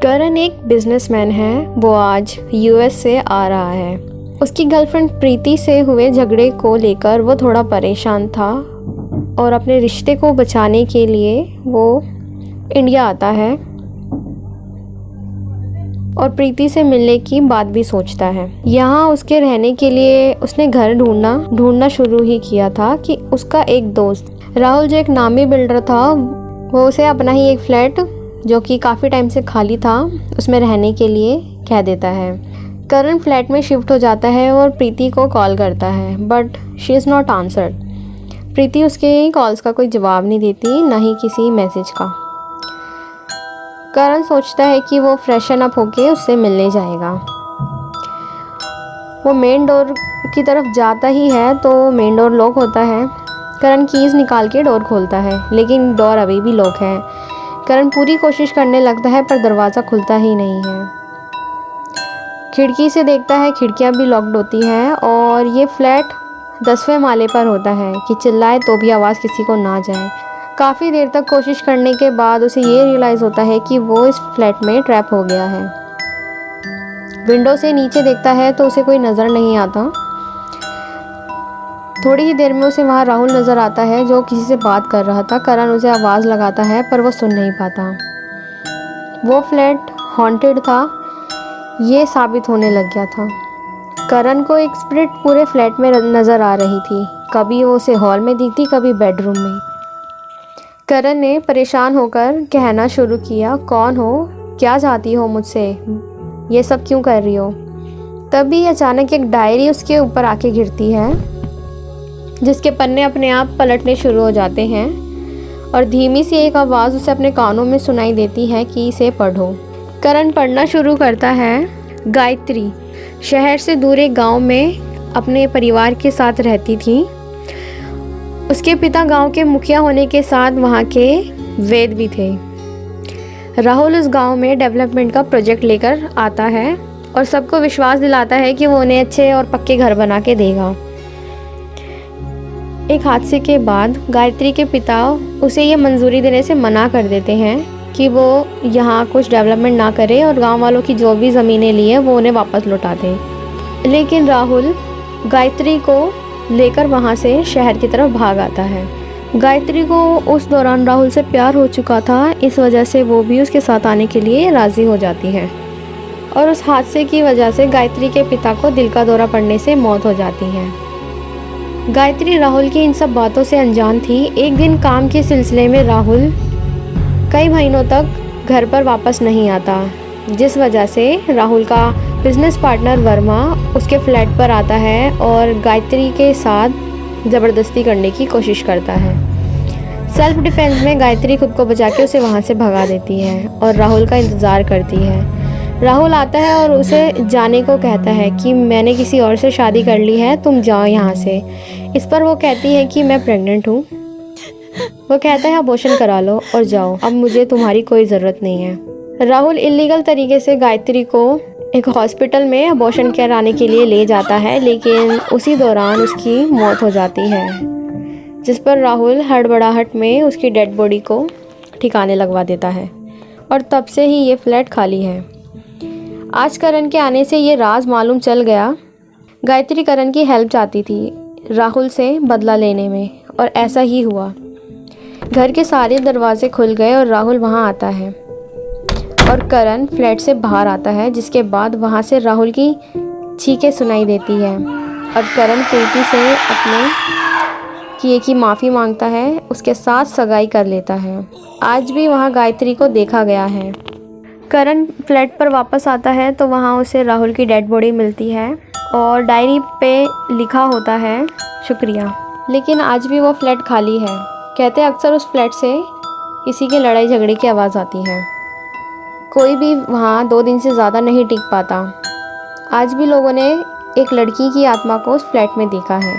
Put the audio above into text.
करण एक बिजनेसमैन है। वो आज यूएस से आ रहा है। उसकी गर्लफ्रेंड प्रीति से हुए झगड़े को लेकर वो थोड़ा परेशान था और अपने रिश्ते को बचाने के लिए वो इंडिया आता है और प्रीति से मिलने की बात भी सोचता है। यहाँ उसके रहने के लिए उसने घर ढूंढना शुरू ही किया था कि उसका एक दोस्त राहुल, जो एक नामी बिल्डर था, वो उसे अपना ही एक फ्लैट जो कि काफ़ी टाइम से खाली था उसमें रहने के लिए कह देता है। करण फ्लैट में शिफ्ट हो जाता है और प्रीति को कॉल करता है, but she is not answered. Preeti उसके कॉल्स का कोई जवाब नहीं देती, ना ही किसी मैसेज का। करण सोचता है कि वो फ्रेशन अप होके उससे मिलने जाएगा। वो मेन डोर की तरफ जाता ही है तो मेन डोर लॉक होता है। करण कीज़ निकाल के डोर खोलता है, लेकिन डोर अभी भी लॉक है। करण पूरी कोशिश करने लगता है पर दरवाज़ा खुलता ही नहीं है। खिड़की से देखता है, खिड़कियां भी लॉक्ड होती हैं और ये फ्लैट 10वें माले पर होता है कि चिल्लाए तो भी आवाज़ किसी को ना जाए। काफ़ी देर तक कोशिश करने के बाद उसे ये रियलाइज़ होता है कि वो इस फ्लैट में ट्रैप हो गया है। विंडो से नीचे देखता है तो उसे कोई नज़र नहीं आता। थोड़ी ही देर में उसे वहाँ राहुल नज़र आता है जो किसी से बात कर रहा था। करण उसे आवाज़ लगाता है पर वो सुन नहीं पाता। वो फ्लैट हॉन्टेड था, ये साबित होने लग गया था। करण को एक स्पिरिट पूरे फ्लैट में नज़र आ रही थी। कभी वो उसे हॉल में दिखती, कभी बेडरूम में। करण ने परेशान होकर कहना शुरू किया, कौन हो, क्या चाहती हो मुझसे, ये सब क्यों कर रही हो। तभी अचानक एक डायरी उसके ऊपर आके गिरती है जिसके पन्ने अपने आप पलटने शुरू हो जाते हैं और धीमी सी एक आवाज़ उसे अपने कानों में सुनाई देती है कि इसे पढ़ो। करण पढ़ना शुरू करता है। गायत्री शहर से दूर एक गांव में अपने परिवार के साथ रहती थी। उसके पिता गांव के मुखिया होने के साथ वहां के वेद भी थे। राहुल उस गांव में डेवलपमेंट का प्रोजेक्ट लेकर आता है और सबको विश्वास दिलाता है कि वो उन्हें अच्छे और पक्के घर बना के देगा। एक हादसे के बाद गायत्री के पिता उसे ये मंजूरी देने से मना कर देते हैं कि वो यहाँ कुछ डेवलपमेंट ना करे और गांव वालों की जो भी ज़मीनें ली है वो उन्हें वापस लौटा दें। लेकिन राहुल गायत्री को लेकर वहाँ से शहर की तरफ भाग आता है। गायत्री को उस दौरान राहुल से प्यार हो चुका था, इस वजह से वो भी उसके साथ आने के लिए राज़ी हो जाती है और उस हादसे की वजह से गायत्री के पिता को दिल का दौरा पड़ने से मौत हो जाती है। गायत्री राहुल की इन सब बातों से अनजान थी। एक दिन काम के सिलसिले में राहुल कई महीनों तक घर पर वापस नहीं आता, जिस वजह से राहुल का बिजनेस पार्टनर वर्मा उसके फ्लैट पर आता है और गायत्री के साथ ज़बरदस्ती करने की कोशिश करता है। सेल्फ डिफेंस में गायत्री खुद को बचा के उसे वहाँ से भगा देती है और राहुल का इंतज़ार करती है। राहुल आता है और उसे जाने को कहता है कि मैंने किसी और से शादी कर ली है, तुम जाओ यहाँ से। इस पर वो कहती है कि मैं प्रेग्नेंट हूँ। वो कहता है अबॉर्शन करा लो और जाओ, अब मुझे तुम्हारी कोई ज़रूरत नहीं है। राहुल इलीगल तरीके से गायत्री को एक हॉस्पिटल में अबॉर्शन कराने के लिए ले जाता है, लेकिन उसी दौरान उसकी मौत हो जाती है, जिस पर राहुल हड़बड़ाहट में उसकी डेड बॉडी को ठिकाने लगवा देता है और तब से ही ये फ्लैट खाली है। आज करण के आने से ये राज मालूम चल गया। गायत्री करण की हेल्प चाहती थी राहुल से बदला लेने में और ऐसा ही हुआ। घर के सारे दरवाजे खुल गए और राहुल वहाँ आता है और करण फ्लैट से बाहर आता है, जिसके बाद वहाँ से राहुल की चीखें सुनाई देती है और करण प्रीति से अपने किए की माफ़ी मांगता है, उसके साथ सगाई कर लेता है। आज भी वहाँ गायत्री को देखा गया है। करण फ्लैट पर वापस आता है तो वहाँ उसे राहुल की डेड बॉडी मिलती है और डायरी पे लिखा होता है शुक्रिया। लेकिन आज भी वो फ्लैट खाली है। कहते अक्सर उस फ्लैट से किसी की लड़ाई झगड़े की आवाज़ आती है। कोई भी वहाँ 2 दिन से ज़्यादा नहीं टिक पाता। आज भी लोगों ने एक लड़की की आत्मा को उस फ्लैट में देखा है।